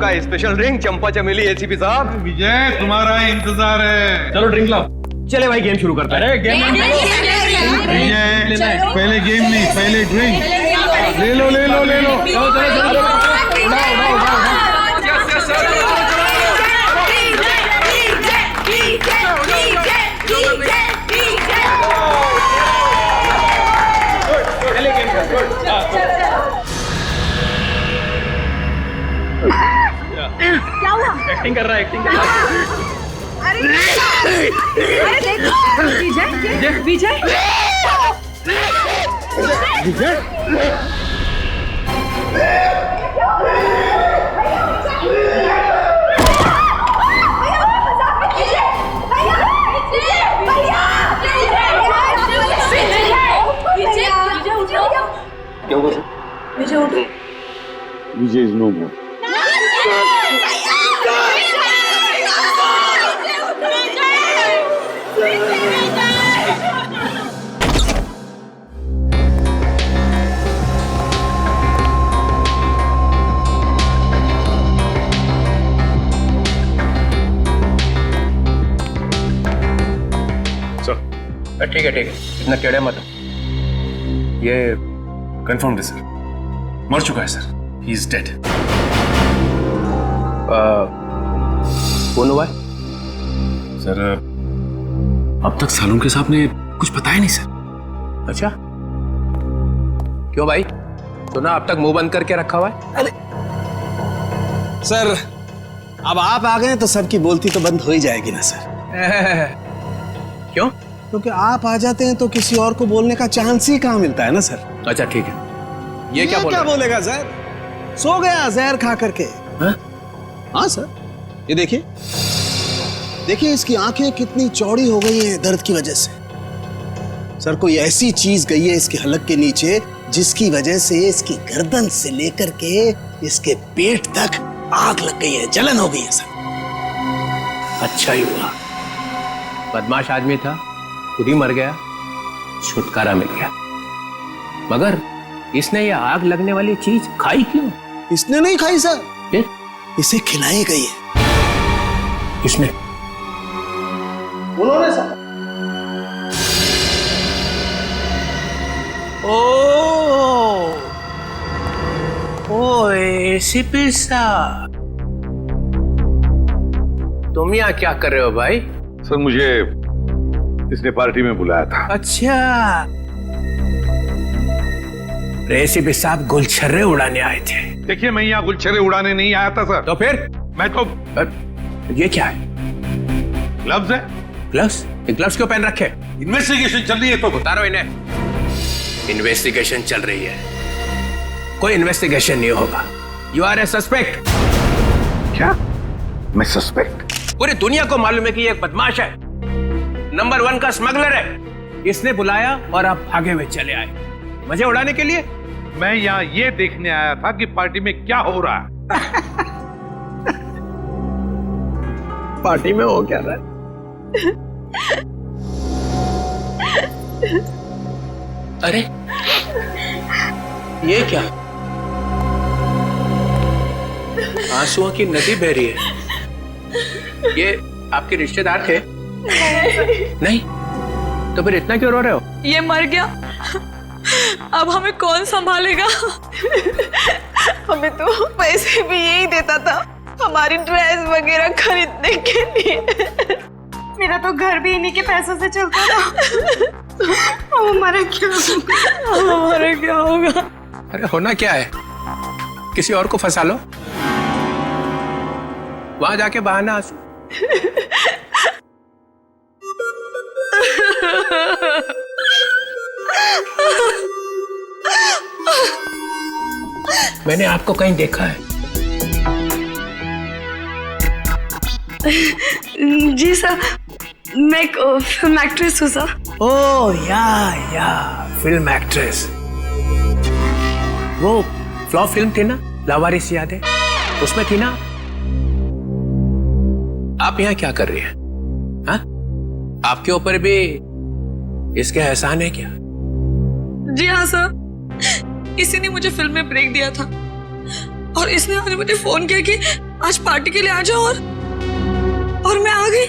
का special drink चंपा चमेली ACP साहब। विजय तुम्हारा इंतजार है। चलो ड्रिंक लाओ। चले भाई गेम शुरू करते हैं। अरे गेम विजय पहले गेम नहीं, पहले ड्रिंक ले लो ले लो ले लो। क्या हुआ? एक्टिंग कर रहा है, एक्टिंग कर रहा है। अरे देखो विजय विजय क्या हुआ? विजय उठो। विजय इज नो मोर। ठीक है ठीक है, इतना टेढ़े मत। ये कंफर्म्ड है सर, मर चुका है सर, ही इज डेड। कौन हुआ है? सर अब तक सालुंके साहब ने कुछ बताया नहीं सर। अच्छा क्यों भाई, सुना अब तक मुंह बंद करके रखा हुआ है? अरे सर अब आप आ गए तो सबकी बोलती तो बंद हो ही जाएगी ना सर। क्यों? क्योंकि आप आ जाते हैं तो किसी और को बोलने का चांस ही कहाँ मिलता है ना सर। अच्छा ठीक है, ये क्या बोलेगा सर? सो गया जहर खा करके। हाँ सर, ये देखिए देखिए इसकी आंखें कितनी चौड़ी हो गई हैं दर्द की वजह से। सर कोई ऐसी चीज गई है इसके हलक के नीचे जिसकी वजह से इसकी गर्दन से लेकर के इसके पेट तक आग लग गई है, जलन हो गई है सर। अच्छा ही हुआ, बदमाश आदमी था, खुद ही मर गया, छुटकारा मिल गया। मगर इसने ये आग लगने वाली चीज खाई क्यों? इसने नहीं खाई सर, फिर इसे खिलाई गई है। किसने? उन्होंने सर। ओ एसीपी साहब, तुम यहाँ क्या कर रहे हो भाई? सर मुझे इसने पार्टी में बुलाया था। अच्छा, एसीपी साहब गुलछर्रे उड़ाने आए थे। देखिए मैं यहाँ गुलछर्रे उड़ाने नहीं आया था सर। तो फिर? मैं तो ये क्या है? ग्लव्स है। ग्लव्स? ये ग्लव्स क्यों पहन रखे? इन्वेस्टिगेशन चल रही है तो उतारो इन्हें। इन्वेस्टिगेशन चल रही है, कोई इन्वेस्टिगेशन नहीं होगा। You are a suspect. क्या? मैं सस्पेक्ट? पूरी दुनिया को मालूम है कि ये एक बदमाश है, नंबर 1 का स्मगलर है। इसने बुलाया और आप भागे हुए चले आए मजे उड़ाने के लिए। मैं यहाँ ये देखने आया था कि पार्टी में क्या हो रहा है। पार्टी में हो क्या रहा है? अरे ये क्या, आंसुओं की नदी बह रही है। ये आपके रिश्तेदार थे? नहीं, तो फिर इतना क्यों रो रहे हो? ये मर गया, अब हमें कौन संभालेगा? हमें तो पैसे भी यही देता था हमारी ड्रेस वगैरह खरीदने के लिए। मेरा तो घर भी इन्हीं के पैसों से चलता था। अब हमारा क्या होगा? हमारा क्या होगा? अरे होना क्या है, किसी और को फंसा लो, वहां जाके बहाना आंसू। मैंने आपको कहीं देखा है? जी सर, मैं एक फिल्म एक्ट्रेस हूँ सर। ओह या फिल्म एक्ट्रेस। वो फ्लॉप फिल्म थी ना, लावारिस, याद है? उसमें थी ना। आप यहाँ क्या कर रही हैं? हाँ? आपके ऊपर भी इसके एहसान है क्या? जी हाँ सर, इसी ने मुझे फिल्म में ब्रेक दिया था और इसने आज मुझे फोन किया कि आज पार्टी के लिए आ जाओ और मैं आ गई।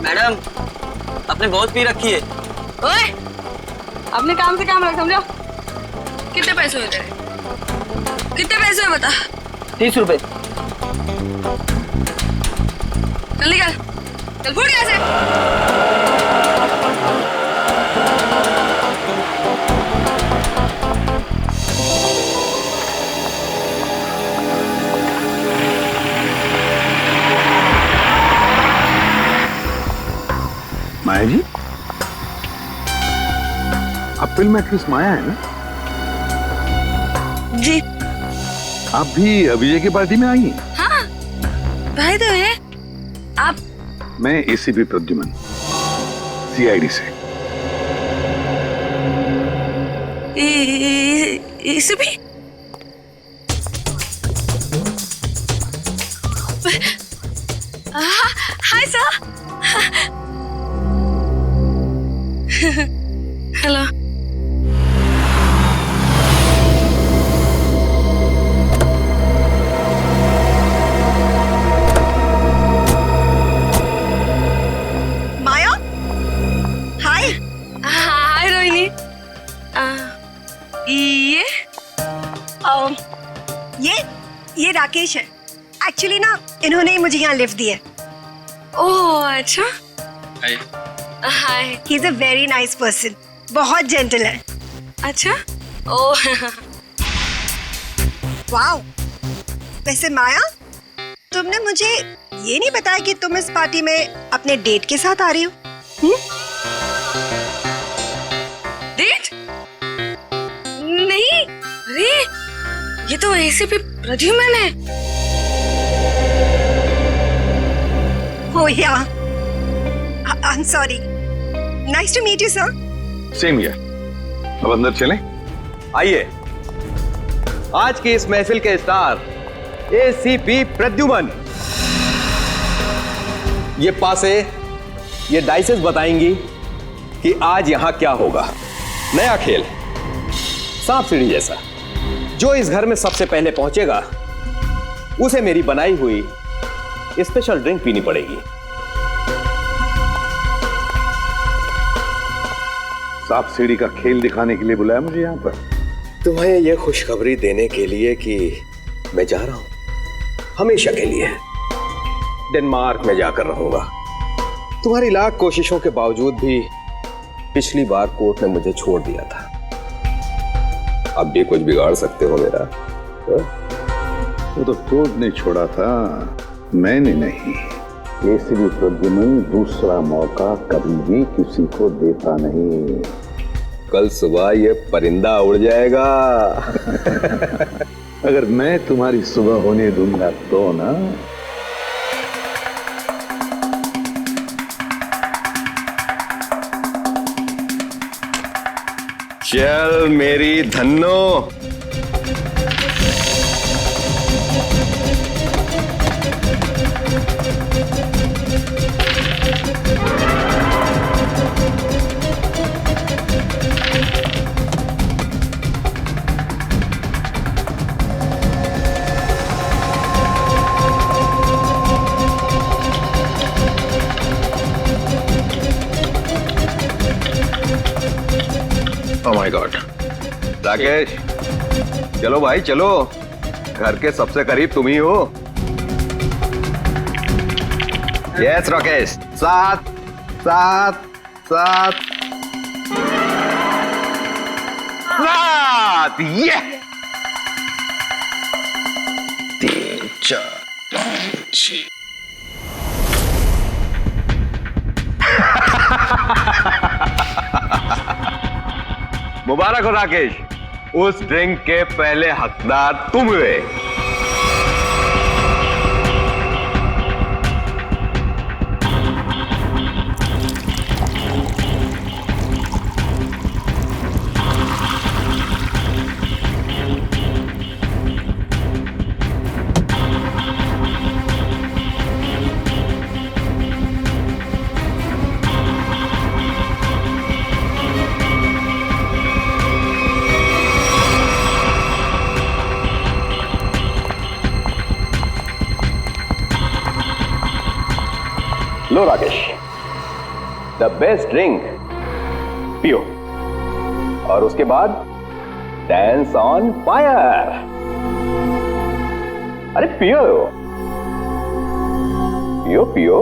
मैडम, आपने बहुत पी रखी है। ओए, अपने काम से काम रख, समझो। कितने पैसे हुए तेरे? कितने पैसे हुए बता? 30 रुपए। चल निकल, चल फुट यहाँ से। माया जी, आप फिल्म एक्ट्रेस माया है ना? जी आप भी अभिजय की पार्टी में आई हैं? हाँ, भाई तो है आप। मैं एसीपी प्रद्युमन, सीआईडी से। इसे भी हाय सर। हेलो। माया, हाय। हाय रोहिणी। ये राकेश है। एक्चुअली ना इन्होंने ही मुझे यहाँ लिफ्ट दी है। ओह अच्छा। Hi. Hi. He is a very nice person, बहुत जेंटल है। अच्छा। Oh wow. वैसे माया, तुमने मुझे ये नहीं बताया कि तुम इस पार्टी में अपने डेट के साथ आ रही हो। डेट? नहीं, अरे ये तो एसीपी प्रद्युमन है। Oh yeah, I am sorry. Nice to meet you sir. Same here. अब अंदर चलें? आइए, आज की इस महफिल के स्टार एसीपी प्रद्युमन। ये पासे, ये डाइसेस बताएंगी कि आज यहां क्या होगा। नया खेल, सांप सीढ़ी जैसा। जो इस घर में सबसे पहले पहुंचेगा उसे मेरी बनाई हुई स्पेशल ड्रिंक पीनी पड़ेगी। सांप सीढ़ी का खेल दिखाने के लिए बुलाया मुझे यहाँ पर? तुम्हें यह खुशखबरी देने के लिए कि मैं जा रहा हूं हमेशा के लिए। डेनमार्क में जाकर रहूंगा। तुम्हारी लाख कोशिशों के बावजूद भी पिछली बार कोर्ट ने मुझे छोड़ दिया था। अब भी कुछ बिगाड़ सकते हो मेरा? वो तो कोर्ट ने छोड़ा था, मैंने नहीं। एसीपी प्रद्युमन दूसरा मौका कभी भी किसी को देता नहीं। कल सुबह ये परिंदा उड़ जाएगा। अगर मैं तुम्हारी सुबह होने दूंगा तो ना। चल मेरी Dhanno. Oh my God. Rakesh, चलो भाई चलो, घर के सबसे करीब तुम ही हो। यस राकेश, सात सात सात सात। ये 3 4 5 6। मुबारक हो राकेश, उस ड्रिंक के पहले हकदार तुम हुए। लो राकेश, द बेस्ट ड्रिंक पियो और उसके बाद डांस ऑन फायर। अरे पियो पियो पियो।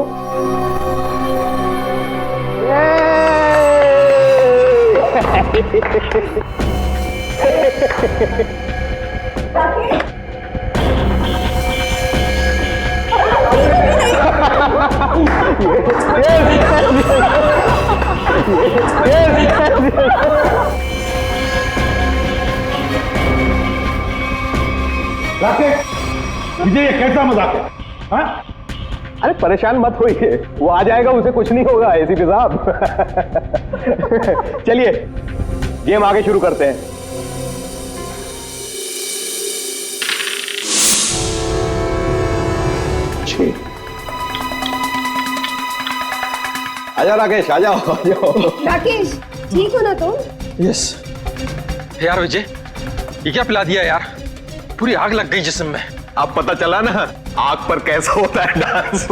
राकेश, मुझे ये कैसा मजाक है? हाँ? अरे परेशान मत होइए, वो आ जाएगा, उसे कुछ नहीं होगा एसीपी साहब। चलिए गेम आगे शुरू करते हैं। आजा राकेश, आ जाओ आ जाओ। राकेश, ठीक हो ना तुम? यस। यार विजय, ये क्या पिला दिया यार? पूरी आग लग गई जिस्म में। अब पता चला ना आग पर कैसा होता है डांस।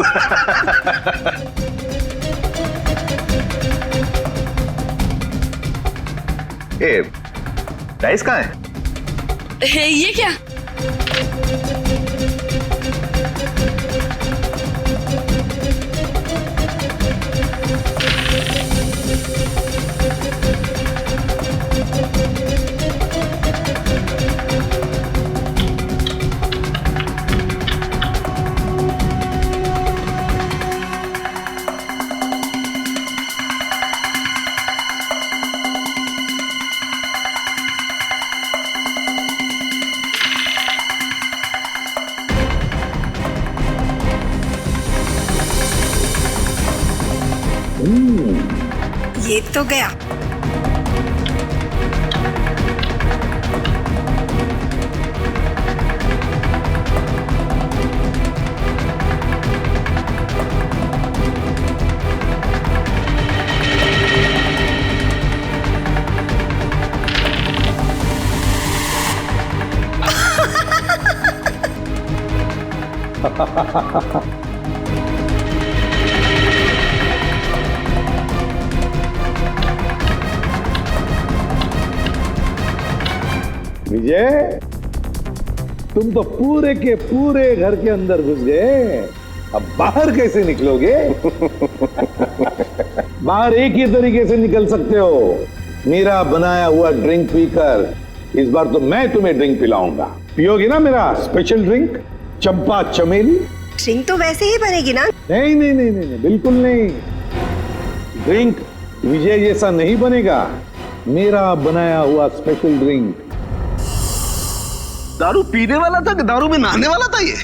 ए, डाइस कहाँ है? ये क्या? ये तो गया। विजय, तुम तो पूरे के पूरे घर के अंदर घुस गए, अब बाहर कैसे निकलोगे? बाहर एक ही तरीके से निकल सकते हो, मेरा बनाया हुआ ड्रिंक पीकर। इस बार तो मैं तुम्हें ड्रिंक पिलाऊंगा, पियोगी ना मेरा स्पेशल ड्रिंक चंपा चमेली? ड्रिंक तो वैसे ही बनेगी ना? नहीं नहीं नहीं नहीं, नहीं बिल्कुल नहीं। ड्रिंक विजय जैसा नहीं बनेगा, मेरा बनाया हुआ स्पेशल ड्रिंक। दारू पीने वाला था कि दारू में नहाने वाला था ये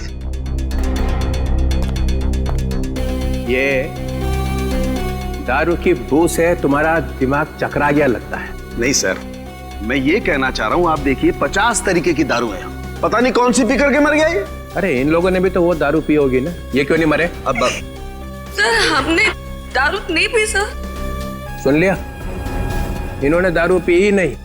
दारू की बू से तुम्हारा दिमाग चकरा गया लगता है। नहीं सर, मैं ये कहना चाह रहा हूँ, आप देखिए 50 तरीके की दारू है, पता नहीं कौन सी पी करके मर गया ये। अरे इन लोगों ने भी तो वो दारू पी होगी ना, ये क्यों नहीं मरे? अब सर हमने दारू नहीं पी सर। सुन लिया, इन्होंने दारू पी ही नहीं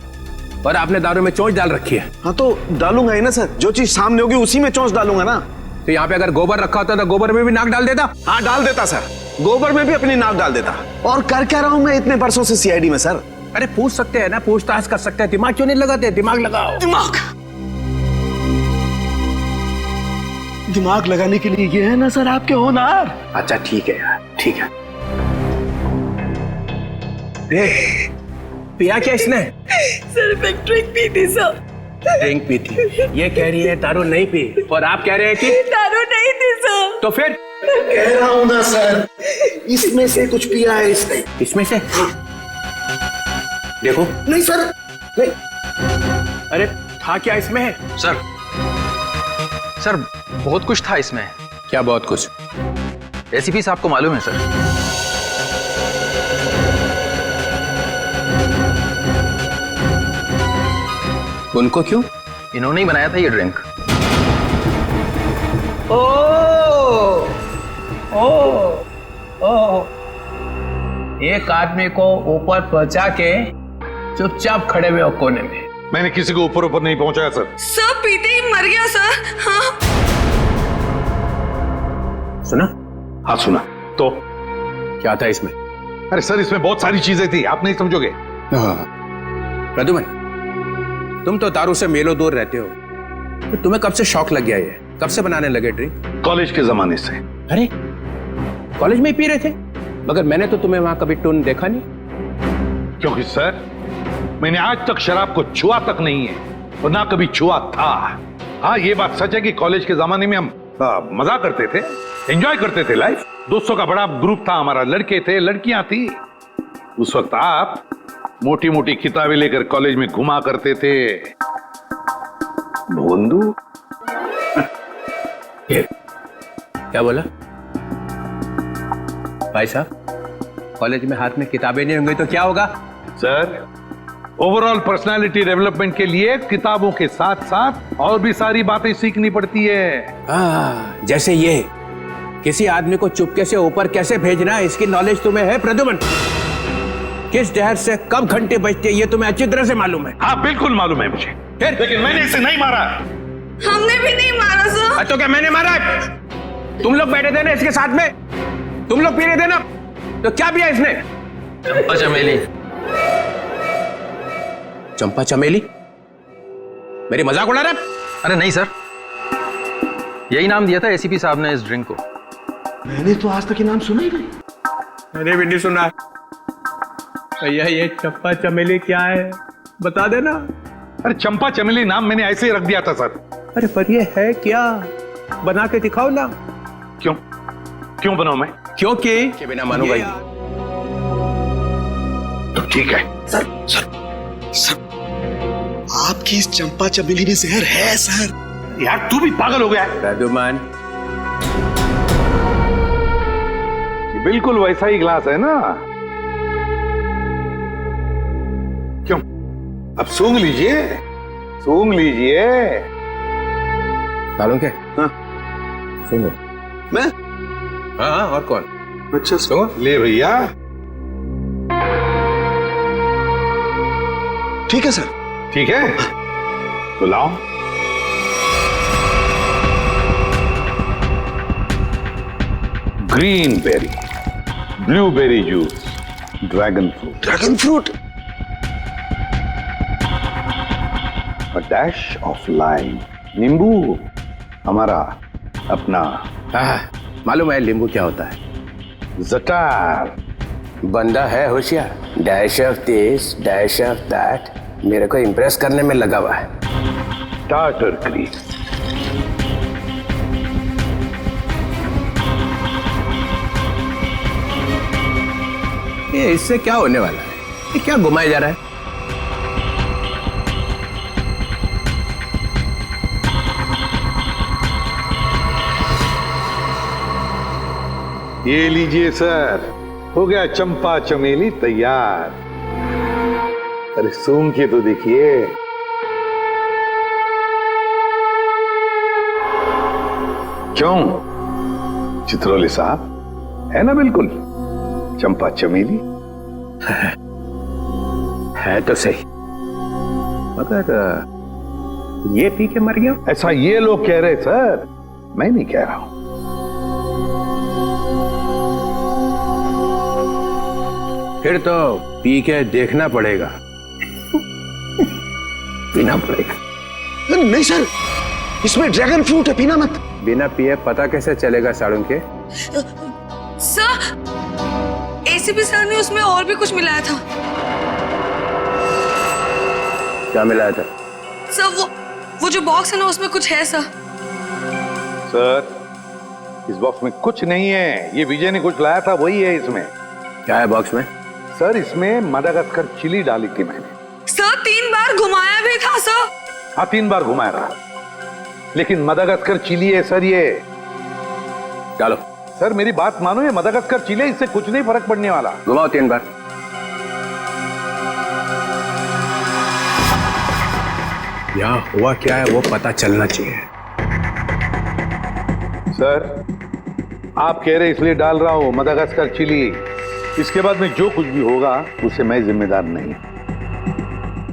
और आपने दारू में चोंच डाल रखी है। हाँ तो डालूंगा ही ना सर, जो चीज सामने होगी उसी में चोंच डालूंगा ना। तो यहाँ पे अगर गोबर रखा होता तो गोबर में भी नाक डाल देता। हाँ डाल देता सर, गोबर में भी अपनी नाक डाल देता। और कर क्या रहा हूँ मैं इतने वर्षों से सीआईडी में सर? अरे पूछ सकते हैं ना, पूछताछ कर सकते हैं, दिमाग क्यों नहीं लगाते? दिमाग लगाओ। दिमाग लगाने के लिए ये है ना सर आपके होनहार। अच्छा ठीक है यार, ठीक है। पिया क्या इसने? सिर्फ एक ड्रिंक पी थी सर। ड्रिंक पी थी, ये कह रही है दारू नहीं पी, और आप कह रहे हैं कि दारू नहीं थी सर। तो फिर कह रहा हूँ ना सर, इसमें से कुछ पिया है इसने। इसमें से देखो। नहीं सर, नहीं। अरे था क्या इसमें? सर बहुत कुछ था इसमें। क्या बहुत कुछ? एसीपी साहब को मालूम है सर। उनको क्यों? इन्होंने ही बनाया था ये ड्रिंक। एक आदमी को ऊपर पहुंचा के चुपचाप खड़े हुए कोने में। मैंने किसी को ऊपर ऊपर नहीं पहुंचाया सर। सब पीते ही मर गया सर। हाँ सुना? हाँ सुना। तो क्या था इसमें? अरे सर, इसमें बहुत सारी चीजें थी, आप नहीं समझोगे। प्रद्युमन, तुम तो दारू से मेलो दूर रहते हो, तो तुम्हें कब से शौक लग गया ये? कब से बनाने लगे ड्रिंक? कॉलेज के जमाने से। अरे कॉलेज में ही पी रहे थे? मगर मैंने तो तुम्हें वहां कभी टून देखा नहीं। क्योंकि सर, मैंने आज तक शराब को छुआ तक नहीं है और ना कभी छुआ था। हाँ, ये बात सच है कि कॉलेज के जमाने में हम मजा करते थे, एंजॉय करते थे लाइफ। दोस्तों का बड़ा ग्रुप था हमारा, लड़के थे, लड़कियां थी। उस वक्त आप मोटी मोटी किताबें लेकर कॉलेज में घुमा करते थे। भोंदू, क्या बोला भाई साहब? कॉलेज में हाथ में किताबें नहीं होंगी तो क्या होगा? सर, ओवरऑल पर्सनालिटी डेवलपमेंट के लिए किताबों के साथ साथ और भी सारी बातें सीखनी पड़ती है। जैसे ये किसी आदमी को चुपके से ऊपर कैसे भेजना है, इसकी नॉलेज तुम्हें है प्रद्युमन? किस जहर से कब घंटे बजते ये तुम्हें अच्छी तरह से मालूम है। हाँ, बिल्कुल मालूम है मुझे, लेकिन मैंने इसे नहीं मारा। हमने भी नहीं मारा सर। तो क्या मैंने मारा है? तुम लोग बैठे थे ना इसके साथ में, तुम लोग पी रहे थे ना, तो क्या पिया इसने? चंपा चमेली। चंपा चमेली? मेरी मजाक उड़ा रहा है? अरे नहीं सर, यही नाम दिया था एसीपी साहब ने इस ड्रिंक को। मैंने तो आज तक ये नाम सुना ही नहीं। मैंने भी नहीं सुना। भैया ये चंपा चमेली क्या है, बता देना। अरे चंपा चमेली नाम मैंने ऐसे ही रख दिया था सर। अरे पर ये है क्या, बना के दिखाओ ना। क्यों क्यों बनाऊं मैं? क्योंकि के बिना मानूंगा ही। तो ठीक है सर, आपकी इस चंपा चमेली में जहर है सर। यार, तू भी पागल हो गया है। प्रद्युमन, ये बिल्कुल वैसा ही ग्लास है ना। क्यों, अब सूंघ लीजिए, सूंघ लीजिए। सालों के? हाँ। सुनो। मैं? हाँ, और कौन? अच्छा सुनो। ले भैया। ठीक है सर। ठीक है, तो लाओ। Green berry, blueberry juice, dragon fruit, dragon fruit, a dash of lime, नींबू, हमारा अपना हाँ, मालूम है नींबू क्या होता है। जटार। बंदा है होशियार, dash of this dash of that, मेरे को इम्प्रेस करने में लगा हुआ है। टार्टर क्रीम, ये इससे क्या होने वाला है? ये क्या घुमाया जा रहा है? ये लीजिए सर, हो गया चंपा चमेली तैयार। अरे सूंघ के तो देखिए। क्यों चित्रोले साहब, है ना बिल्कुल चंपा चमेली? है तो सही, मगर ये पी के मर गया। ऐसा ये लोग कह रहे सर, मैं नहीं कह रहा हूं। फिर तो पी के देखना पड़ेगा। पीना पड़ेगा। नहीं सर, इसमें ड्रैगन फ्रूट है, पीना मत। बिना पिए पता कैसे चलेगा साड़ू के? सर, एसीपी सर ने उसमें और भी कुछ मिलाया था। क्या मिलाया था? सर वो जो बॉक्स है ना, उसमें कुछ है सर। सर, इस बॉक्स में कुछ नहीं है, ये विजय ने कुछ लाया था वही है इसमें। क्या है बॉक्स में? सर, इसमें मदागास्कर चिली डाली थी मैंने। सर 3 बार घुमाया भी था सर। हाँ, 3 बार घुमाया था, लेकिन मदागास्कर चिली है सर ये। डालो। सर मेरी बात मानो, ये मदागास्कर चिली, इससे कुछ नहीं फर्क पड़ने वाला। घुमाओ 3 बार। यहाँ हुआ क्या है वो पता चलना चाहिए। सर, आप कह रहे इसलिए डाल रहा हूं मदागास्कर चिली। इसके बाद में जो कुछ भी होगा उससे मैं जिम्मेदार नहीं।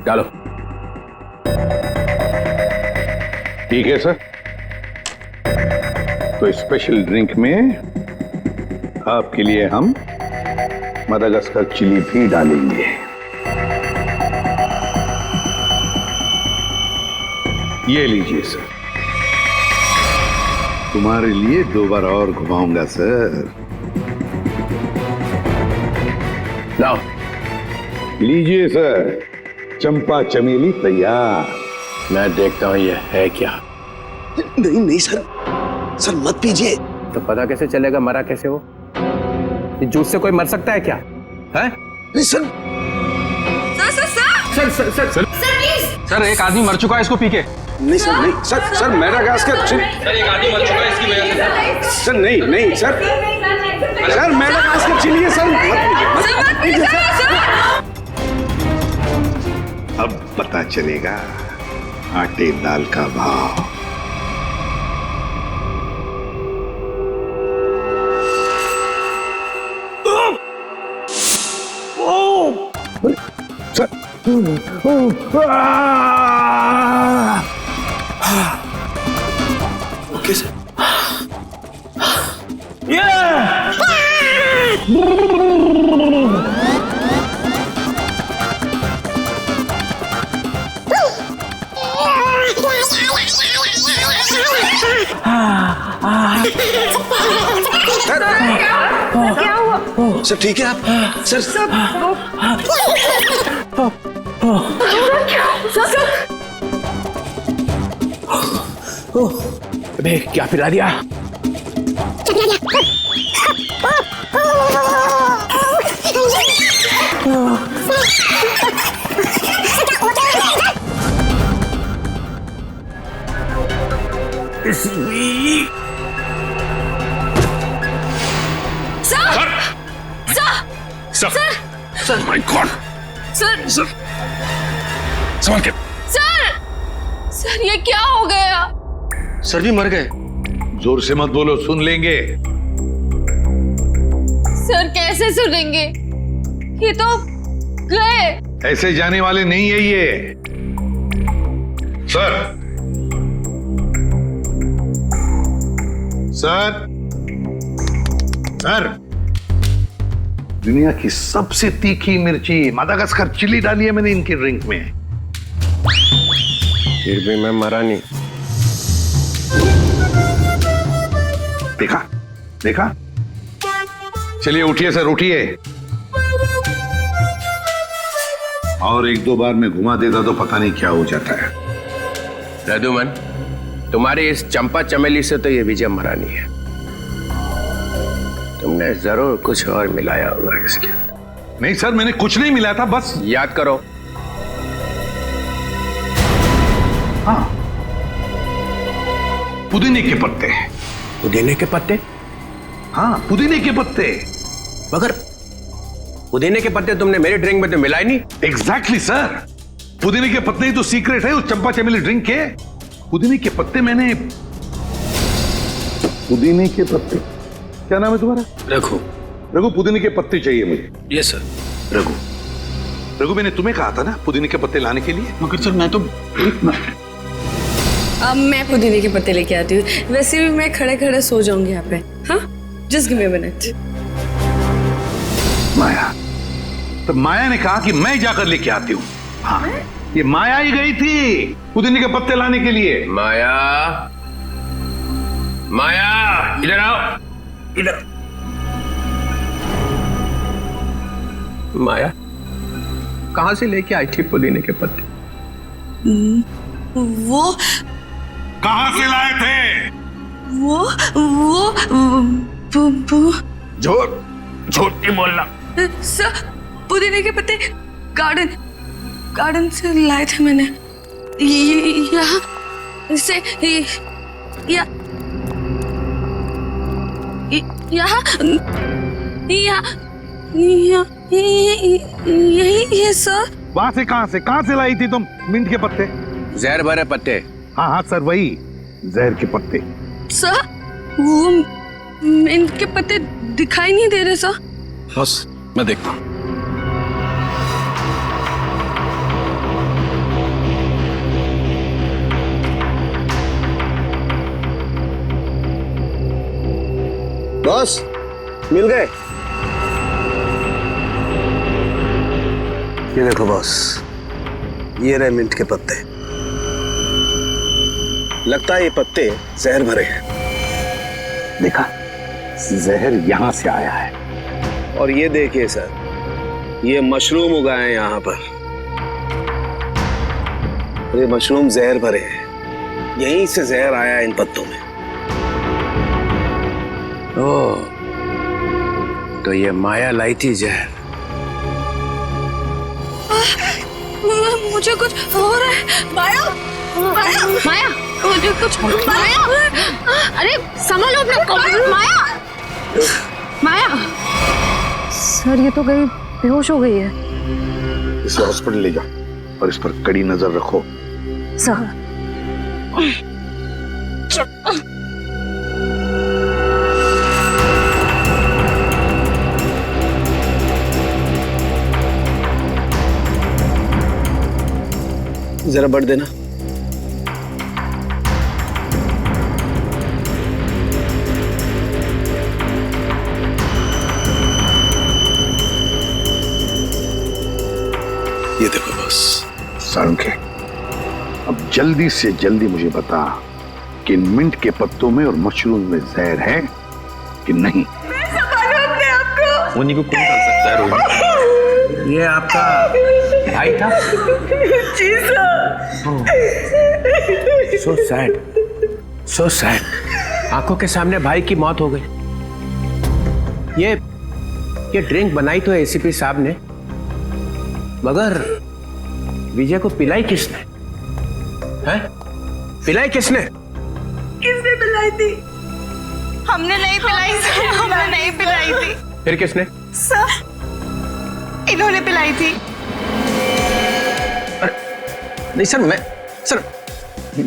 डालो। ठीक है सर, तो स्पेशल ड्रिंक में आपके लिए हम मदागास्कर चिली भी डालेंगे। ये लीजिए सर, तुम्हारे लिए 2 बार और घुमाऊंगा सर। लाओ। लीजिए सर, चंपा चमेली तैयार। मैं देखता हूं ये है क्या। नहीं नहीं सर, सर मत पीजिए। तो पता कैसे चलेगा मरा कैसे हो? इस जूस से कोई मर सकता है क्या? है? नहीं सर। सर सर एक आदमी मर चुका है इसको पी के। नहीं सर, नहीं सर, सर मेडागास्कर सर एक आदमी मर चुका है इसकी वजह से। सर नहीं नहीं सर, सर मेडागास्कर चिली है सर। मत पीजिए सर। अब पता चलेगा आटे दाल का भाव। Okay sir. क्या हुआ? सर ठीक है आप? सर अबे क्या पिला दिया? Sir my God. सर संभाल के। सर ये क्या हो गया? सर भी मर गए। जोर से मत बोलो, सुन लेंगे। सर कैसे सुनेंगे? ये तो गए। ऐसे जाने वाले नहीं है ये। सर सर सर, दुनिया की सबसे तीखी मिर्ची मदागास्कर चिली डाली है मैंने इनके ड्रिंक में। फिर भी मैं मरा नहीं। देखा देखा। चलिए उठिए सर, उठिए। और 1-2 बार मैं घुमा देता तो पता नहीं क्या हो जाता है। रघुमन, तुम्हारी इस चंपा चमेली से तो ये विजय मरा नहीं है। तुमने जरूर कुछ और मिलाया होगा इसके। नहीं सर, मैंने कुछ नहीं मिलाया था, बस याद करो। हाँ, पुदीने के पत्ते। पुदीने के पत्ते? हाँ, पुदीने के पत्ते। मगर पुदीने के पत्ते तुमने मेरे ड्रिंक में तो मिलाए नहीं। एग्जैक्टली सर, पुदीने के पत्ते ही तो सीक्रेट है उस चंपा चमेली ड्रिंक के। पुदीने के पत्ते मैंने, पुदीने के पत्ते, क्या नाम है तुम्हारा? रघु। रघु, पुदीने के पत्ते चाहिए मुझे। Yes sir. रघु, रघु मैंने तुम्हें कहा था ना पुदीने के पत्ते लाने के लिए। मगर सर मैं तो अब मैं पुदीने के पत्ते लेके आती हूँ। वैसे भी मैं खड़े खड़े सो जाऊंगी यहाँ पे। हाँ, just give me a minute. Maya, तो माया ने कहा कि मैं जाकर लेके आती हूँ। हाँ, ये माया ही गई थी पुदीने के पत्ते लाने के लिए। माया, माया इधर आओ, इधर। माया कहां से लेके आई थी पुदीने के पत्ते? वो कहां से लाए थे? वो झूठ नहीं बोलना। सर, पुदीने के पत्ते गार्डन से लाए थे मैंने। यहाँ से यही है सर। वहां से कहां से लाई थी तुम मिंट के पत्ते? जहर भरे पत्ते। हाँ हाँ सर, वही जहर के पत्ते। सर वो इनके पत्ते दिखाई नहीं दे रहे सर। बस मैं देखता हूँ। बॉस मिल गए? ये देखो बॉस, ये रहे मिंट के पत्ते। लगता है ये पत्ते जहर भरे हैं। देखा, जहर यहां से आया है। और ये देखिए सर, ये मशरूम उगाए हैं यहाँ पर। ये मशरूम जहर भरे हैं, यहीं से जहर आया है इन पत्तों में। ओ, तो ये माया लाई थी जहर। मुझे कुछ हो रहा है। माया, माया, माया, मुझे कुछ माया, अरे संभालो अपना माया, माया। सर ये तो गई, बेहोश हो गई है। इसे हॉस्पिटल ले जाओ और इस पर कड़ी नजर रखो। सर जरा बढ़ देना। ये देखो बस। सालुंखे, अब जल्दी से जल्दी मुझे बता कि इन मिंट के पत्तों में और मशरूम में जहर है कि नहीं। मुन्नी को कौन कर सकता है रोहिणी? ये आपका भाई था? जी sir. So sad, so sad. आंखों के सामने भाई की मौत हो गई। ये ड्रिंक बनाई तो एसीपी साहब ने, मगर विजय को पिलाई किसने? हैं? पिलाई किसने? किसने पिलाई थी? हमने नहीं पिलाई सर, हमने नहीं पिलाई थी। फिर किसने? सर, इन्होंने पिलाई थी। नहीं सर,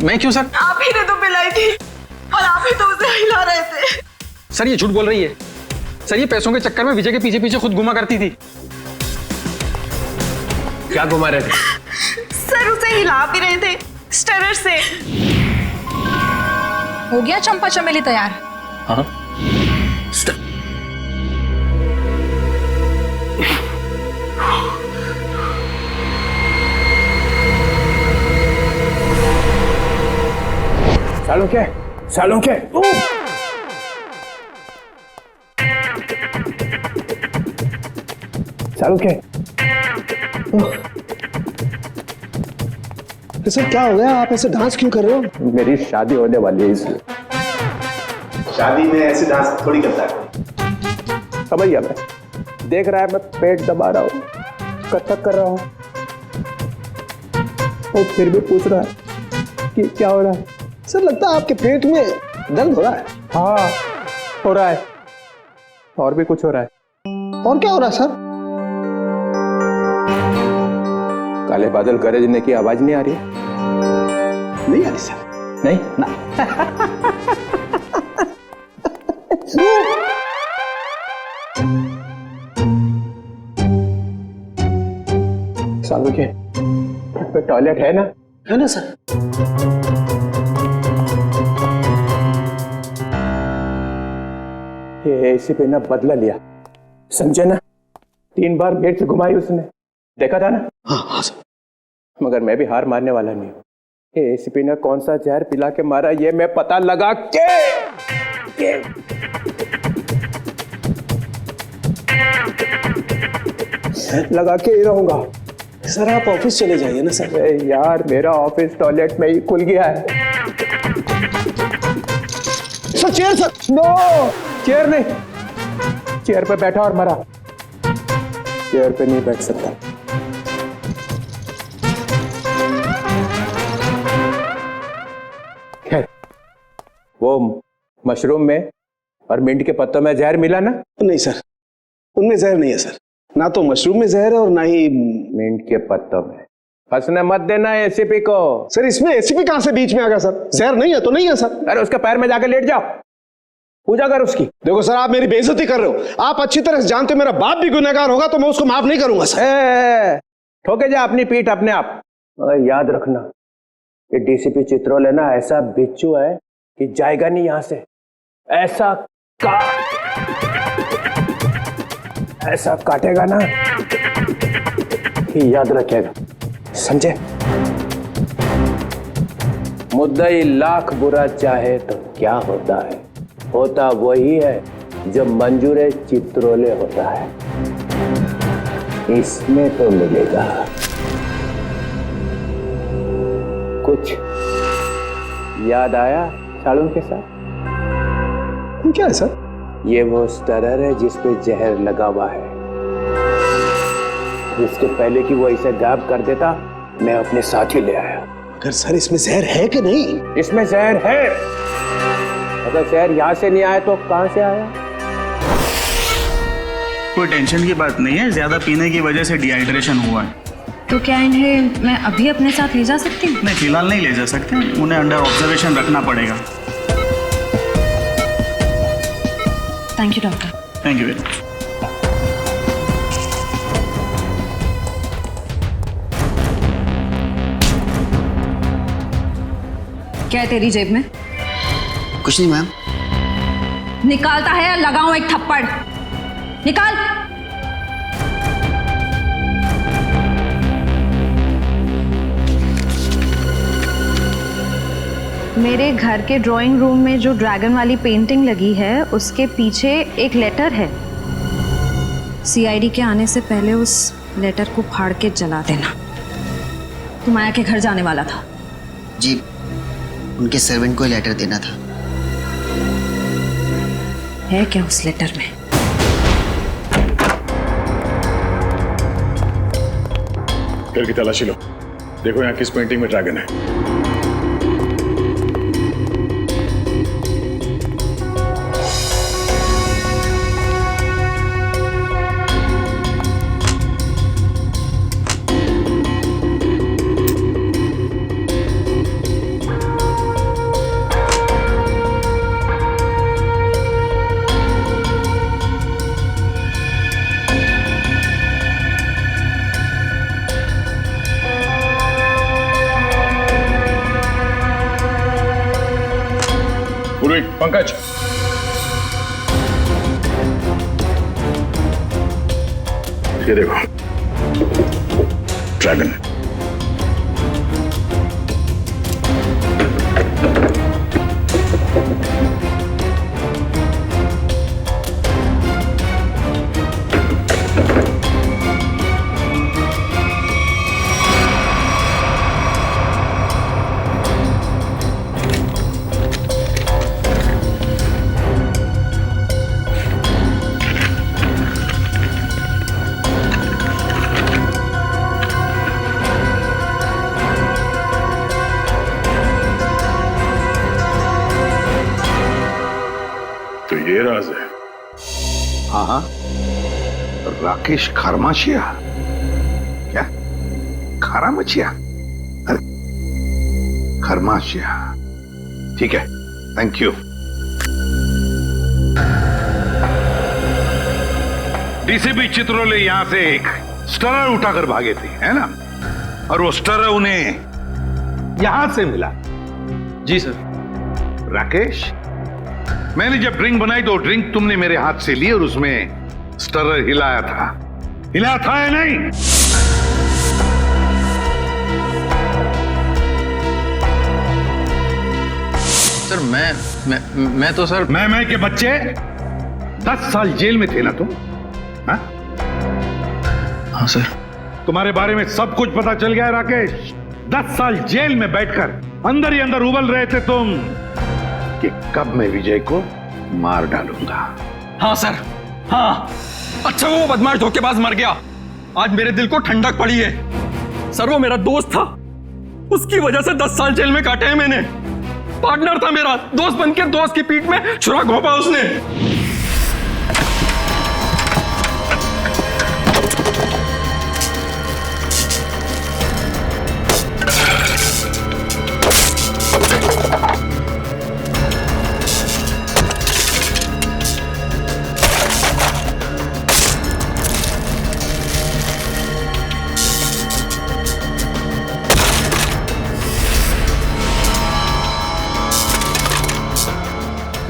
मैं क्यों सर? आप ही ने तो पिलाई थी और आप ही तो उसे हिला रहे थे। सर ये झूठ बोल रही है। सर ये पैसों के चक्कर में विजय के पीछे पीछे खुद घुमा करती थी। क्या घुमा रहे थे? सर उसे हिला भी रहे थे स्टरर से। हो गया चंपा चमेली तैयार? हाँ। सालुंखे, सालुंखे, सालुंखे। सर क्या हो गया, आप ऐसे डांस क्यों कर रहे हो? मेरी शादी होने वाली है इसलिए। शादी में ऐसे डांस थोड़ी करता है। समझ गया मैं। देख रहा है मैं पेट दबा रहा हूँ, कथक कर रहा हूँ, और फिर भी पूछ रहा है कि क्या हो रहा है। सर लगता है आपके पेट में दर्द हो रहा है। हाँ, हो रहा है, और भी कुछ हो रहा है। और क्या हो रहा है सर? काले बादल गरजने की आवाज नहीं आ रही? नहीं आ रही सर। नहीं ना। सालुंखे, पे टॉयलेट है ना? है ना सर। ये एसीपी ने बदला लिया, समझे ना? 3 बार मिर्च घुमाई उसने, देखा था ना? हाँ सर। मगर मैं भी हार मानने वाला नहीं हूँ। ये एसीपी ने कौन सा जहर पिला के मारा ये मैं पता लगा के ही रहूंगा। सर आप ऑफिस चले जाइए ना सर। यार मेरा ऑफिस टॉयलेट में ही खुल गया है। Sir chair sir. No, chair नहीं, चेयर पे बैठा और मरा, चेयर पे नहीं बैठ सकता। खैर, वो मशरूम में और मिंट के पत्तों में जहर मिला ना? नहीं सर, उनमें जहर नहीं है सर। ना तो मशरूम में जहर है और ना ही मिंट के पत्तों में। फंसने मत देना एसीपी को। सर इसमें एसीपी कहां से बीच में आ गया सर? जहर नहीं है तो नहीं है सर। अरे उसके पैर में जाकर लेट जाओ, पूजा कर उसकी। देखो सर आप मेरी बेइज्जती कर रहे हो। आप अच्छी तरह से जानते हो मेरा बाप भी गुनहगार होगा तो मैं उसको माफ नहीं करूंगा सर। ठोके जा अपनी पीठ अपने आप। मगर याद रखना ये डीसीपी चित्रोल है ना, ऐसा बिच्छू है कि जाएगा नहीं यहां से। ऐसा काटेगा ना याद रखिएगा, समझे? मुद्दई लाख बुरा चाहे तो क्या होता है, होता वही है जो मंजूर चित्रोले होता है। इसमें तो मिलेगा कुछ। याद आया साड़ू के साथ? क्या है सर? ये वो स्टरर है जिसपे जहर लगा हुआ है। इसके पहले कि वो इसे गायब कर देता, मैं अपने साथ ही ले आया। अगर सर इसमें जहर है कि नहीं? इसमें जहर है। अगर जहर यहाँ से नहीं आया तो कहाँ से आया? कोई टेंशन की बात नहीं है, ज्यादा पीने की वजह से डिहाइड्रेशन हुआ है। तो क्या इन्हें मैं अभी अपने साथ ले जा सकती हूँ? नहीं, फिलहाल नहीं ले जा सकते, उन्हें अंडर ऑब्जर्वेशन रखना पड़ेगा। Thank you doctor. Thank you very much. क्या है तेरी जेब में? कुछ नहीं मैम। निकालता है या लगाऊं एक थप्पड़? निकाल। मेरे घर के ड्राइंग रूम में जो ड्रैगन वाली पेंटिंग लगी है, उसके पीछे एक लेटर है। सीआईडी के आने से पहले उस लेटर को फाड़ के जला देना। तू माया के घर जाने वाला था? जी, उनके सर्वेंट को लेटर देना था। है क्या उस लेटर में? घर की तलाशी लो, देखो यहाँ किस पेंटिंग में ड्रैगन है। पंकज, ये देखो ड्रैगन। ये राज है। हाँ हाँ, राकेश खरमाशिया। क्या खरामचिया? अरे खरमाशिया, ठीक है, थैंक यू। डीसीपी चित्रोले यहां से एक स्टरर उठाकर भागे थे, है ना? और वो स्टरर उन्हें यहां से मिला। जी सर। राकेश, मैंने जब ड्रिंक बनाई तो ड्रिंक तुमने मेरे हाथ से ली और उसमें स्टरर हिलाया था या नहीं? सर मैं तो सर मैं के बच्चे 10 साल जेल में थे ना तुम? हाँ? हाँ सर। तुम्हारे बारे में सब कुछ पता चल गया है राकेश। 10 साल जेल में बैठकर अंदर ही अंदर उबल रहे थे तुम कि कब मैं विजय को मार डालूंगा। हाँ सर, हाँ। अच्छा वो बदमाश धोखेबाज मर गया, आज मेरे दिल को ठंडक पड़ी है। सर वो मेरा दोस्त था, उसकी वजह से 10 साल जेल में काटे हैं मैंने। पार्टनर था मेरा, दोस्त बनके दोस्त की पीठ में छुरा घोंपा उसने।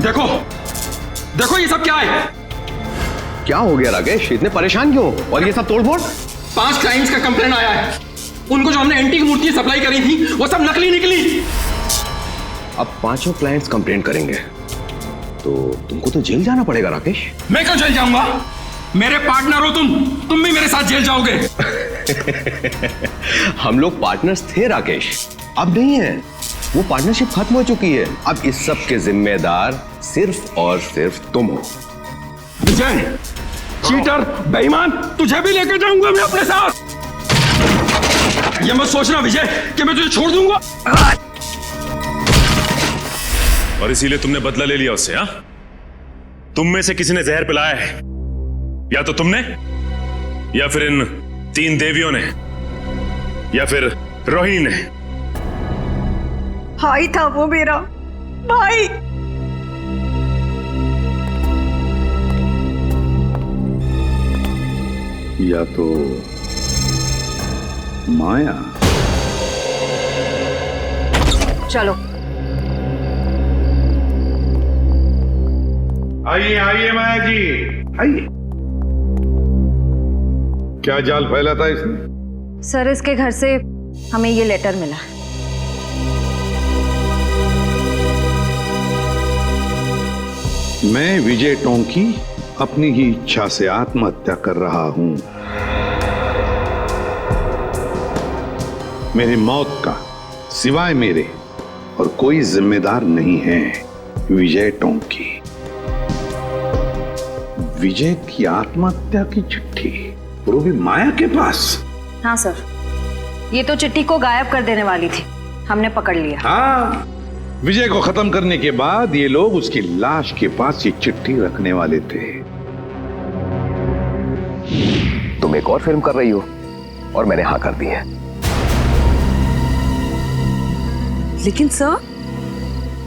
देखो देखो ये सब क्या है? क्या हो गया राकेश, इतने परेशान क्यों? और ये सब तोड़फोड़? 5 क्लाइंट्स का कंप्लेंट आया है। उनको जो हमने एंटीक मूर्ति सप्लाई करी थी वो सब नकली निकली। अब 5 क्लाइंट्स कंप्लेंट करेंगे तो तुमको तो जेल जाना पड़ेगा राकेश। मैं क्यों जेल जाऊंगा? मेरे पार्टनर हो तुम भी मेरे साथ जेल जाओगे। हम लोग पार्टनर्स थे राकेश, अब नहीं है। वो पार्टनरशिप खत्म हो चुकी है। अब इस सब के जिम्मेदार सिर्फ और सिर्फ तुम हो। विजय, चीटर, बेईमान, तुझे भी लेकर जाऊंगा मैं अपने साथ। ये मत सोचना विजय कि मैं तुझे छोड़ दूंगा। और इसीलिए तुमने बदला ले लिया उससे? हाँ, तुम में से किसी ने जहर पिलाया है, या तो तुमने, या फिर इन 3 देवियों ने, या फिर रोहिणी ने। भाई था वो मेरा भाई। या तो माया। चलो आइए आइए माया जी, आइए। क्या जाल फैला था इसने? सर, इसके घर से हमें ये लेटर मिला। मैं विजय टोंकी अपनी ही इच्छा से आत्महत्या कर रहा हूं। मेरी मौत का सिवाय मेरे और कोई जिम्मेदार नहीं है। विजय टोंकी। विजय की आत्महत्या की चिट्ठी, वो भी माया के पास। हाँ सर, ये तो चिट्ठी को गायब कर देने वाली थी, हमने पकड़ लिया। हाँ, विजय को खत्म करने के बाद ये लोग उसकी लाश के पास ये चिट्ठी रखने वाले थे। तुम एक और फिल्म कर रही हो और मैंने हाँ कर दी है। लेकिन सर,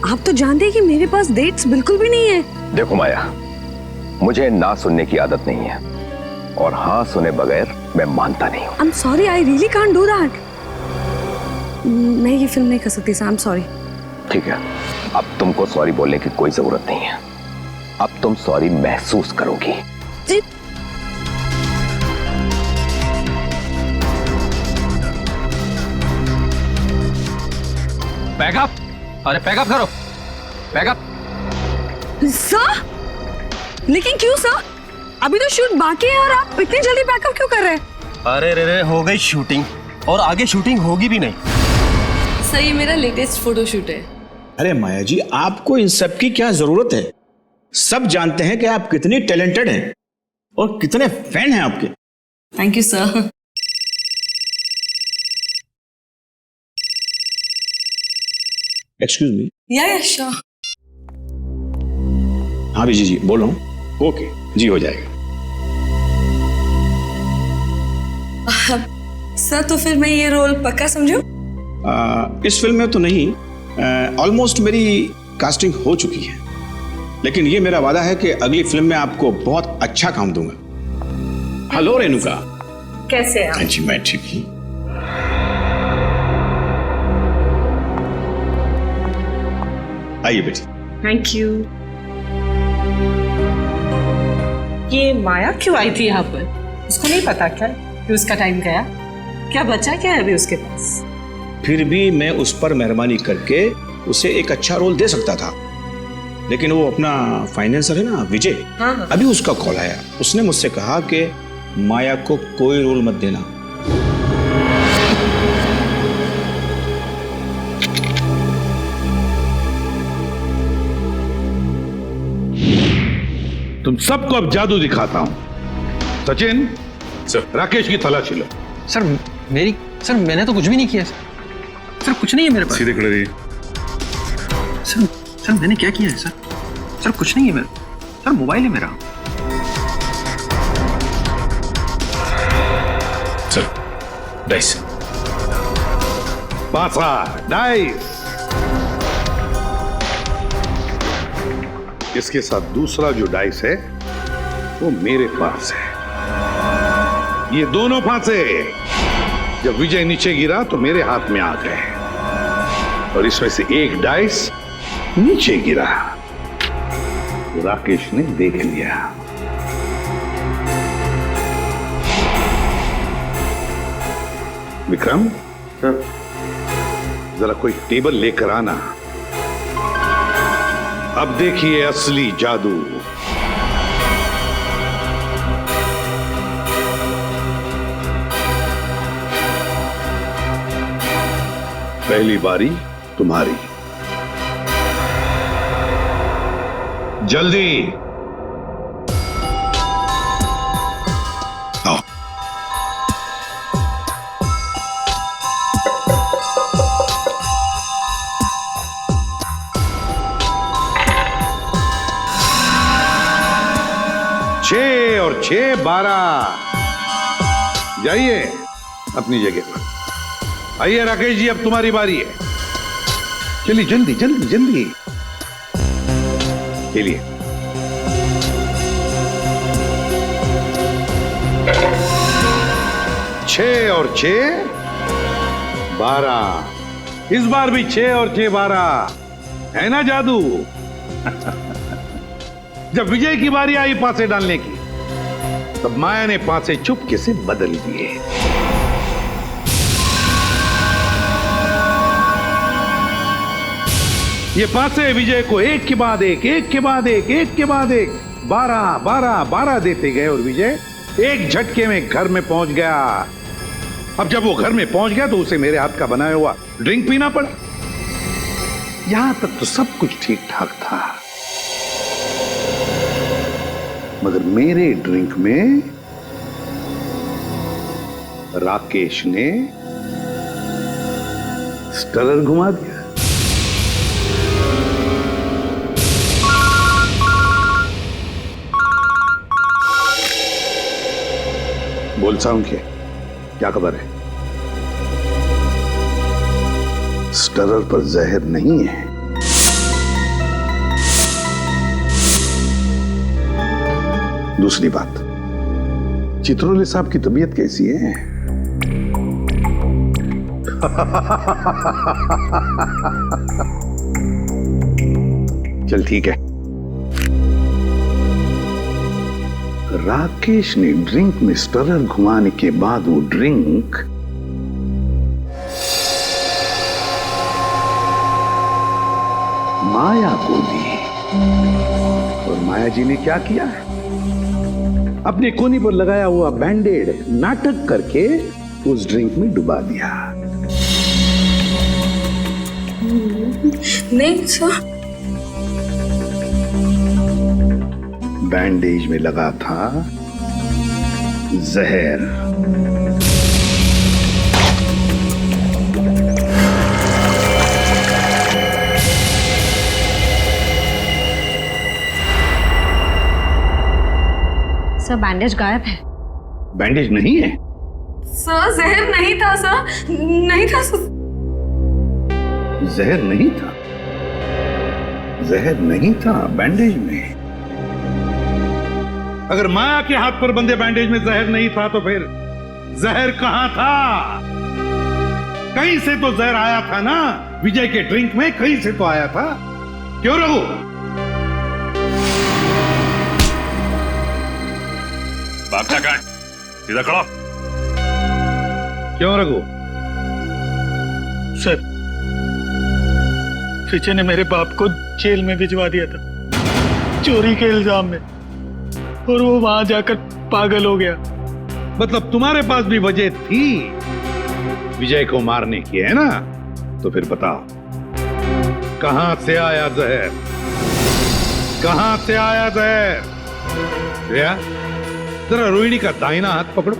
आप तो जानते हैं कि मेरे पास डेट्स बिल्कुल भी नहीं है। देखो माया, मुझे ना सुनने की आदत नहीं है और हाँ सुने बगैर मैं मानता नहीं हूँ। आई am sorry, I really can't do that. मैं ये फिल्म नहीं कर सकती सर, आई एम सॉरी। ठीक है, अब तुमको सॉरी बोलने की कोई जरूरत नहीं है। अब तुम सॉरी महसूस करोगी। जी। पैकअप, अरे पैकअप करो, पैकअप। सर, लेकिन क्यों सर? अभी तो शूट बाकी है और आप इतनी जल्दी पैकअप क्यों कर रहे हैं? अरे रे हो गई शूटिंग और आगे शूटिंग होगी भी नहीं। सर, ये मेरा लेटेस्ट फोटोशूट है। अरे माया जी, आपको इन सब की क्या जरूरत है? सब जानते हैं कि आप कितनी टैलेंटेड हैं और कितने फैन हैं आपके। Thank you sir. Excuse me. या श्योर। हाँ विजय जी, बोल रहा हूँ। ओके जी, हो जाएगा। सर, तो फिर मैं ये रोल पक्का समझूं? इस फिल्म में तो नहीं, ऑलमोस्ट मेरी कास्टिंग हो चुकी है, लेकिन ये मेरा वादा है कि अगली फिल्म में आपको बहुत अच्छा काम दूंगा। हेलो रेणुका। कैसे हैं आप? हाँ जी, मैं ठीक हूँ। आइए बेटी। Thank you. ये माया क्यों आई थी यहाँ पर? उसको नहीं पता क्या कि उसका टाइम गया? क्या बचा क्या है अभी उसके पास? फिर भी मैं उस पर मेहरबानी करके उसे एक अच्छा रोल दे सकता था, लेकिन वो अपना फाइनेंसर है ना विजय, हाँ। अभी उसका कॉल आया। उसने मुझसे कहा कि माया को कोई रोल मत देना। तुम सबको अब जादू दिखाता हूं। सचिन, सर, राकेश की तलाशी लो। सर मैंने तो कुछ भी नहीं किया सर, कुछ नहीं है मेरे पास। सीधे खड़े रहिए। सर मैंने क्या किया है सर, कुछ नहीं है मेरा। सर मोबाइल है मेरा। Sir, dice. पासा, डाइस। इसके साथ दूसरा जो डाइस है वो मेरे पास है। ये दोनों फांसे जब विजय नीचे गिरा तो मेरे हाथ में आ गए और इसमें से एक डाइस नीचे गिरा तो राकेश ने देख लिया। विक्रम, जरा कोई टेबल लेकर आना। अब देखिए असली जादू। पहली बारी तुम्हारी। जल्दी आओ। छह और 6 12। जाइए अपनी जगह पर। आइए राकेश जी, अब तुम्हारी बारी है। चलिए जल्दी जल्दी जल्दी चलिए। छह और 6 12। इस बार भी 6 और 6 12 है ना जादू? जब विजय की बारी आई पासे डालने की, तब माया ने पासे चुपके से बदल दिए। ये पासे विजय को एक के बाद एक, एक के बाद एक, एक के बाद एक 12 12 12 देते गए और विजय एक झटके में घर में पहुंच गया। अब जब वो घर में पहुंच गया तो उसे मेरे हाथ का बनाया हुआ ड्रिंक पीना पड़ा। यहां तक तो सब कुछ ठीक ठाक था, मगर मेरे ड्रिंक में राकेश ने स्टरर घुमा दिया। बोल साउंड क्या खबर है? स्टरर पर जहर नहीं है। दूसरी बात, चित्रोले साहब की तबीयत कैसी है? चल ठीक है। राकेश ने ड्रिंक में स्टरर घुमाने के बाद वो ड्रिंक माया को दी, और माया जी ने क्या किया? अपने कोनी पर लगाया हुआ बैंडेड नाटक करके उस ड्रिंक में डुबा दिया। नहीं सर, बैंडेज में लगा था जहर। सर बैंडेज गायब है। बैंडेज नहीं है सर, जहर नहीं था सर, नहीं था सर। जहर नहीं था? जहर नहीं था बैंडेज में? अगर माया के हाथ पर बंधे बैंडेज में जहर नहीं था तो फिर जहर कहां था? कहीं से तो जहर आया था ना, विजय के ड्रिंक में कहीं से तो आया था। क्यों रघु? भागता कहां? सीधा खड़ा। क्यों रघु? सर, विजय ने मेरे बाप को जेल में भिजवा दिया था चोरी के इल्जाम में, और वो वहां जाकर पागल हो गया। मतलब तुम्हारे पास भी वजह थी विजय को मारने की, है ना? तो फिर बताओ, कहां से आया जहर? कहां से आया जहर? श्रेया, जरा रोहिणी का दाहिना हाथ पकड़ो।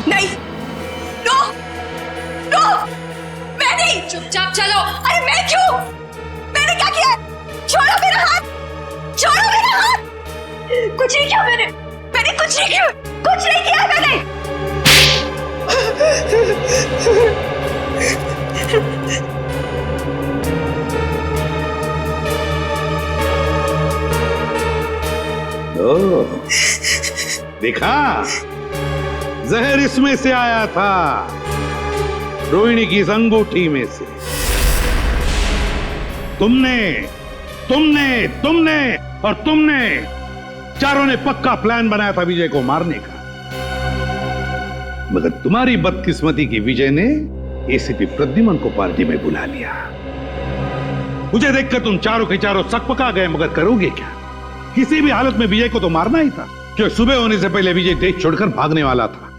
नहीं, नो, नो, मैं नहीं। चुपचाप चलो। अरे मैं क्यों? मैंने क्या किया? छोड़ो मेरा हाथ, छोड़ो मेरा हाथ। कुछ नहीं किया मैंने कुछ नहीं किया, कुछ नहीं किया मैंने। ओह, देखा, जहर इसमें से आया था, रोहिणी की इस अंगूठी में से। तुमने और तुमने चारों ने पक्का प्लान बनाया था विजय को मारने का। मगर तुम्हारी बदकिस्मती की विजय ने एसीपी प्रद्युमन को पार्टी में बुला लिया। मुझे देखकर तुम चारों के चारों सकपका गए, मगर करोगे क्या? किसी भी हालत में विजय को तो मारना ही था, क्योंकि सुबह होने से पहले विजय देश छोड़कर भागने वाला था।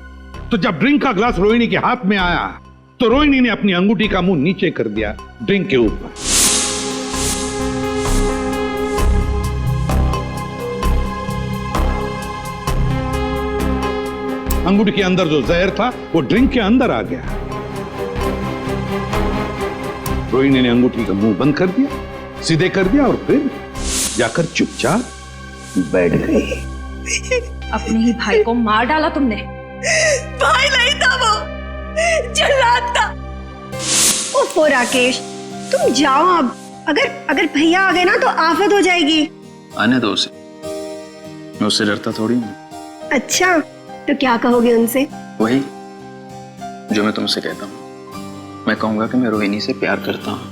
तो जब ड्रिंक का ग्लास रोहिणी के हाथ में आया तो रोहिणी ने अपनी अंगूठी का मुंह नीचे कर दिया ड्रिंक के ऊपर। अंगूठी के अंदर जो जहर था वो ड्रिंक के अंदर आ गया। रोहिणी ने अंगूठी का मुंह बंद कर दिया, सीधे कर दिया और फिर जाकर चुपचाप बैठ गई। अपने ही भाई को मार डाला तुमने। भाई नहीं था वो, जल्लाद था। ओफो राकेश, तुम जाओ अब। अगर भैया आ गए ना तो आफत हो जाएगी। आने दो उसे, मैं उससे डरता थोड़ी हूँ। अच्छा, तो क्या कहोगे उनसे? वही जो मैं तुमसे कहता हूँ। मैं कहूंगा कि मैं रोहिणी से प्यार करता हूँ।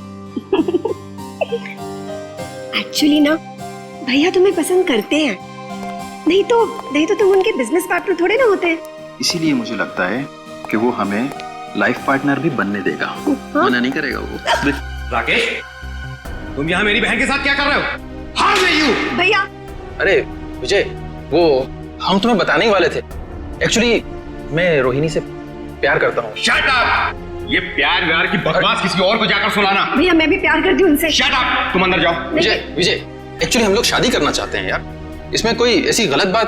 एक्चुअली ना भैया तुम्हें पसंद करते हैं, नहीं तो तुम उनके बिजनेस पार्टनर थोड़े ना होते। इसीलिए मुझे लगता है कि वो हमें लाइफ पार्टनर भी बनने देगा। मना नहीं करेगा वो। राकेश, तुम यहाँ मेरी बहन के साथ क्या कर रहे हो? How dare you? भैया, अरे विजय, वो हम तुम्हें बताने ही वाले थे। एक्चुअली मैं रोहिणी से प्यार करता हूँ। Shut up! ये प्यार व्यार की बकवास किसी और को जाकर सुनाना। भैया मैं भी प्यार करती हूँ उनसे। Shut up! तुम अंदर जाओ। विजय, एक्चुअली हम लोग शादी करना चाहते हैं यार। इसमें कोई ऐसी गलत बात।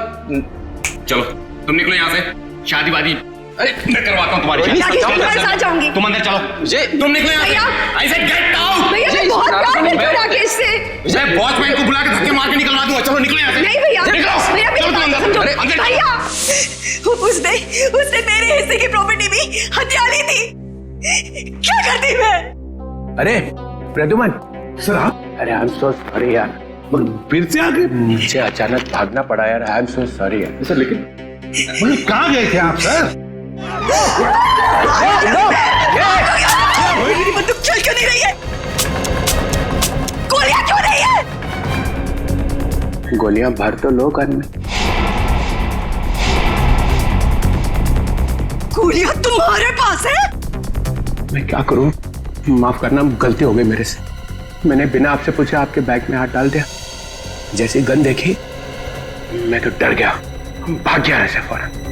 चलो तुम निकलो यहाँ से। शादी वादी अरे मैं करवाता हूँ तुम्हारी शादी। तुम्हारे साथ जाऊंगी। तुम अंदर चलो। विजय तुम निकलो यहाँ से। I said get out! भैया मैं बहुत प्यार करती हूँ राकेश से। विजय वॉचमैन को बुला के धक्के मार के निकलवा दूंगा। चलो निकलो यहाँ से। नहीं भैया, निकलो। भैया मेरी बात समझो। भैया उसने मेरे हिस्से की प्रॉपर्टी भी हथिया ली थी। क्या करती मैं? अरे प्रद्युमन सर आप? अरे आई एम सो सॉरी यार, फिर से आगे नीचे अचानक भागना पड़ा यार। आई एम सो सॉरी यार। सर लेकिन कहाँ गए थे आप सर? मेरी बंदूक चल क्यों नहीं रही है? गोलियां क्यों नहीं है? गोलियां भर तो लो गन में। गोलियां तुम्हारे पास है? मैं क्या करूं? माफ करना, गलती हो गई मेरे से। मैंने बिना आपसे पूछे आपके बैग में हाथ डाल दिया। जैसे गन देखी मैं तो डर गया, भाग गया ऐसे फौरन।